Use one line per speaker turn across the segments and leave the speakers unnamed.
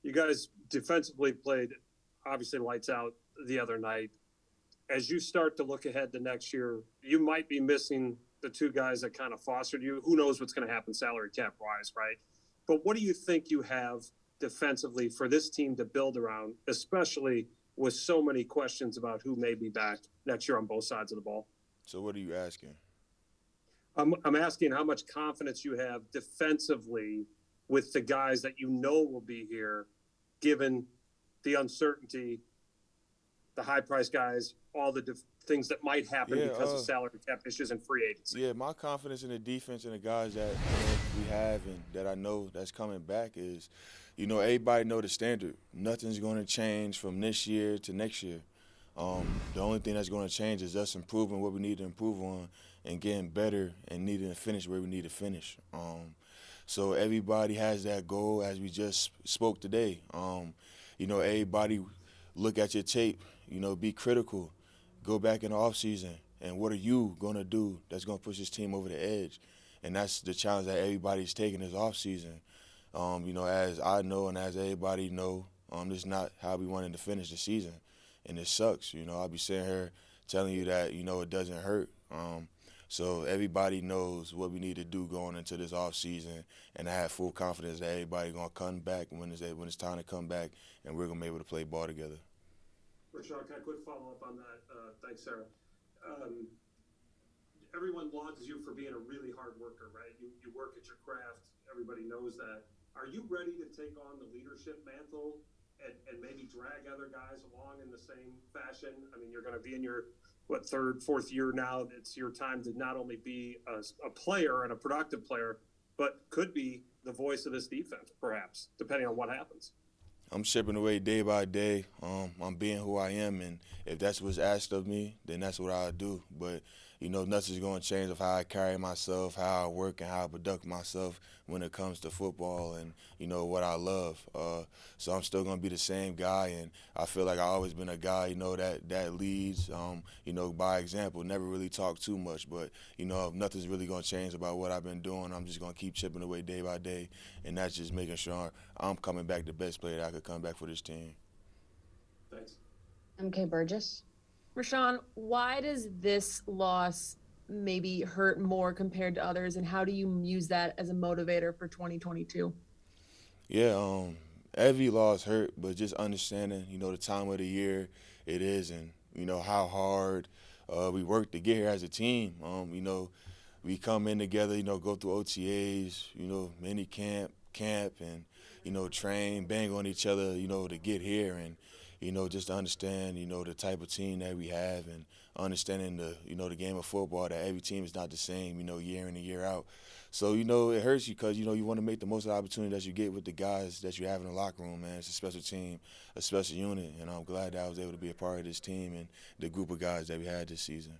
You guys defensively played obviously lights out the other night. As you start to look ahead to next year, you might be missing the two guys that kind of fostered you. Who knows what's going to happen salary cap wise, right? But what do you think you have defensively for this team to build around, especially with so many questions about who may be back next year on both sides of the ball?
So what are you asking?
I'm asking how much confidence you have defensively with the guys that you know will be here, given the uncertainty, the high price guys, all the things that might happen
Yeah,
because of salary cap issues and free agency.
yeah. My confidence in the defense and the guys that we have and that I know that's coming back is, everybody know the standard. Nothing's going to change from this year to next year. The only thing that's going to change is us improving what we need to improve on and getting better and needing to finish where we need to finish. So everybody has that goal, as we just spoke today. Everybody look at your tape, be critical, go back in the offseason, and what are you going to do that's going to push this team over the edge? And that's the challenge that everybody's taking this offseason. As I know and as everybody know, this is not how we wanted to finish the season. And it sucks. I'll be sitting here telling you that, it doesn't hurt. So everybody knows what we need to do going into this off season, and I have full confidence that everybody gonna come back when it's time to come back, and we're gonna be able to play ball together.
Rashawn, can I quick follow up on that? Thanks, Sarah. Um, Everyone lauds you for being a really hard worker, right? You work at your craft. Everybody knows that. Are you ready to take on the leadership mantle and maybe drag other guys along in the same fashion? I mean, you're going to be in your third, fourth year now. It's your time to not only be a player and a productive player, but could be the voice of this defense, perhaps, depending on what happens.
I'm chipping away day by day. I'm being who I am, and if that's what's asked of me, then that's what I'll do. But nothing's going to change of how I carry myself, how I work, and how I conduct myself when it comes to football and what I love. So I'm still going to be the same guy, and I feel like I've always been a guy that leads. By example. Never really talk too much, but if nothing's really going to change about what I've been doing, I'm just going to keep chipping away day by day, and that's just making sure I'm coming back the best player that I could come back for this team.
Thanks.
MK Burgess.
Rashawn, why does this loss maybe hurt more compared to others, and how do you use that as a motivator for 2022?
Yeah, every loss hurt, but just understanding, the time of the year it is, and how hard we work to get here as a team. We come in together, go through OTAs, mini camp, and train, bang on each other, to get here, and just to understand, the type of team that we have, and understanding the game of football, that every team is not the same, year in and year out. So, it hurts you because, you want to make the most of the opportunity that you get with the guys that you have in the locker room, man. It's a special team, a special unit, and I'm glad that I was able to be a part of this team and the group of guys that we had this season.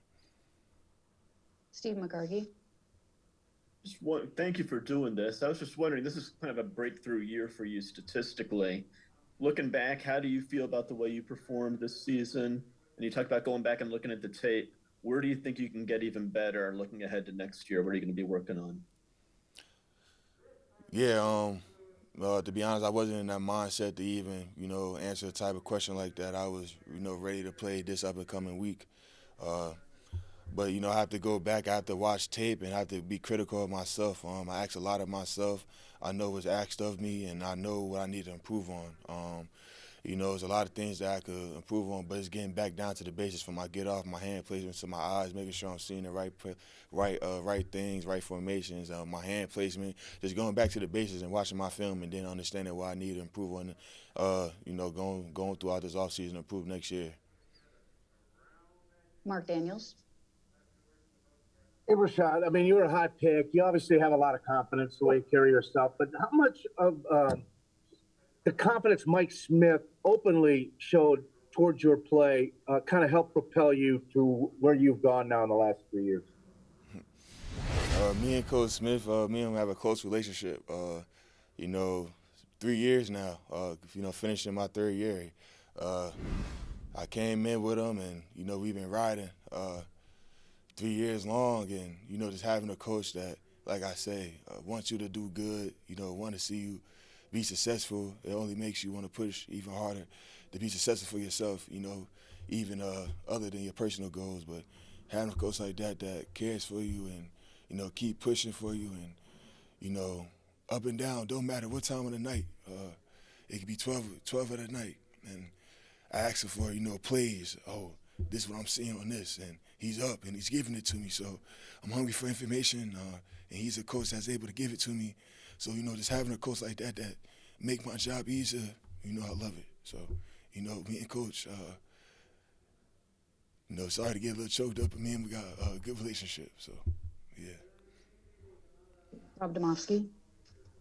Steve McGargy.
Thank you for doing this. I was just wondering, this is kind of a breakthrough year for you statistically. Looking back, how do you feel about the way you performed this season? And you talked about going back and looking at the tape. Where do you think you can get even better looking ahead to next year? What are you going to be working on?
Yeah, to be honest, I wasn't in that mindset to even, answer a type of question like that. I was, ready to play this up and coming week. But, I have to go back, I have to watch tape, and I have to be critical of myself. I ask a lot of myself. I know what's asked of me, and I know what I need to improve on. There's a lot of things that I could improve on, but it's getting back down to the basics from my get off, my hand placement to my eyes, making sure I'm seeing the right things, right formations, my hand placement, just going back to the basics and watching my film and then understanding what I need to improve on, going throughout this offseason to improve next year.
Mark Daniels.
Hey, Rashad, I mean, you're a hot pick. You obviously have a lot of confidence the way you carry yourself, but how much of the confidence Mike Smith openly showed towards your play kind of helped propel you to where you've gone now in the last 3 years?
Me and Coach Smith, me and him have a close relationship. 3 years now, finishing my third year. I came in with him, and, we've been riding 3 years long, and, just having a coach that, like I say, wants you to do good, want to see you be successful, it only makes you want to push even harder to be successful for yourself, even other than your personal goals. But having a coach like that cares for you and, keep pushing for you and, up and down, don't matter what time of the night. It could be 12 of the night. And I ask him for, plays. Oh, this is what I'm seeing on this. And he's up and he's giving it to me. So I'm hungry for information. And he's a coach that's able to give it to me. So, just having a coach like that make my job easier, I love it. So, me and Coach, sorry to get a little choked up, but me and we got a good relationship. So, yeah.
Rob Domofsky.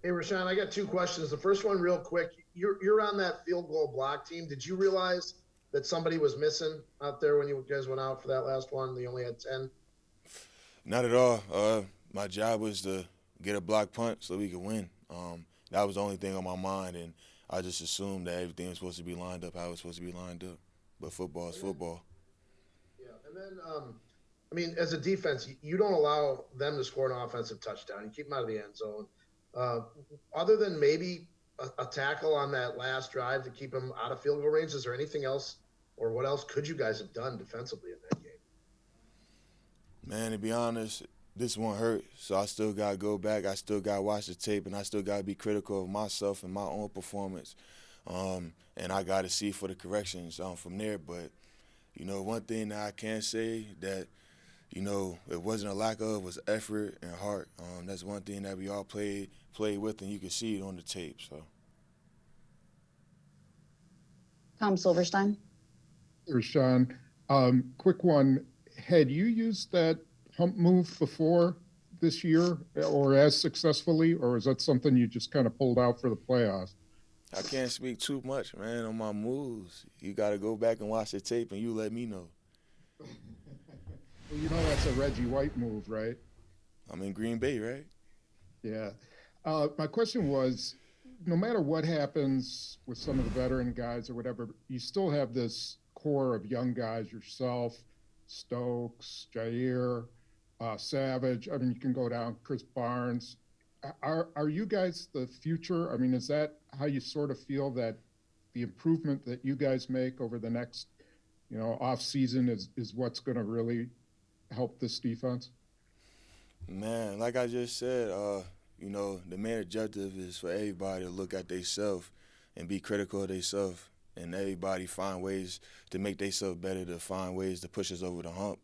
Hey, Rashan, I got two questions. The first one, real quick. You're on that field goal block team. Did you realize that somebody was missing out there when you guys went out for that last one? You only had 10?
Not at all. My job was to get a block punt so we could win. That was the only thing on my mind, and I just assumed that everything was supposed to be lined up how it was supposed to be lined up. But football is football.
Yeah, and then, as a defense, you don't allow them to score an offensive touchdown. You keep them out of the end zone. Other than maybe a tackle on that last drive to keep them out of field goal range, is there anything else, or what else could you guys have done defensively in that game?
Man, to be honest, this one hurt, so I still got to go back. I still got to watch the tape, and I still got to be critical of myself and my own performance. And I got to see for the corrections from there. But, one thing that I can say that, it wasn't a lack of was effort and heart. That's one thing that we all played with, and you can see it on the tape. So,
Tom Silverstein.
Rashan, quick one. Had you used that hump move before this year or as successfully, or is that something you just kind of pulled out for the playoffs?
I can't speak too much, man, on my moves. You got to go back and watch the tape, and you let me know.
Well, that's a Reggie White move, right?
I'm in Green Bay, right?
Yeah. My question was, no matter what happens with some of the veteran guys or whatever, you still have this core of young guys, yourself, Stokes, Jair, Savage. I mean, you can go down, Chris Barnes. Are you guys the future? I mean, is that how you sort of feel that the improvement that you guys make over the next, off season is what's going to really help this defense?
Man, like I just said, the main objective is for everybody to look at themselves and be critical of themselves, and everybody find ways to make themselves better, to find ways to push us over the hump.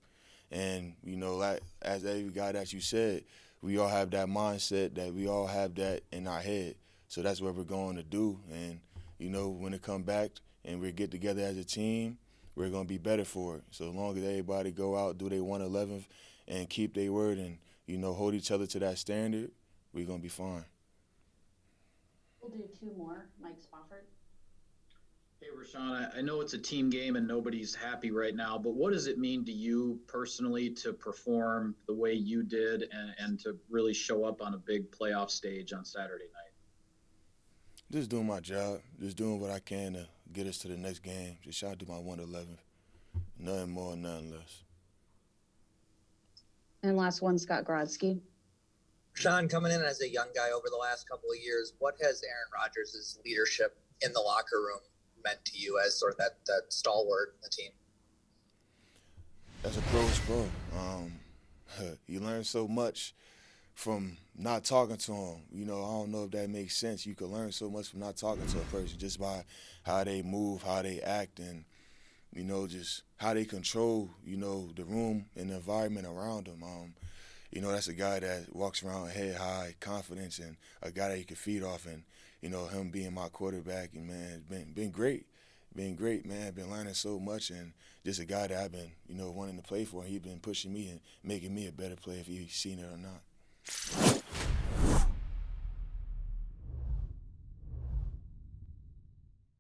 And, like, as every guy that you said, we all have that mindset, that we all have that in our head. So that's what we're going to do. And, when it come back and we get together as a team, we're going to be better for it. So as long as everybody go out, do their 111th, and keep their word and, hold each other to that standard, we're going to be fine.
We'll do two more. Mike Spofford.
Hey, Rashan, I know it's a team game and nobody's happy right now, but what does it mean to you personally to perform the way you did and to really show up on a big playoff stage on Saturday night?
Just doing my job, just doing what I can to get us to the next game. Just trying to do my 111th. Nothing more, nothing less.
And last one, Scott Grodsky.
Sean, coming in as a young guy over the last couple of years, what has Aaron Rodgers' leadership in the locker room meant to you as sort of that stalwart in the team?
As a pro, you learn so much from not talking to them. I don't know if that makes sense. You can learn so much from not talking to a person just by how they move, how they act, and, just how they control, the room and the environment around them. That's a guy that walks around head high, confidence, and a guy that you can feed off. And, him being my quarterback, and, man, it's been great. Been great, man. Been learning so much, and just a guy that I've been, wanting to play for. He's been pushing me and making me a better player if he's seen it or not.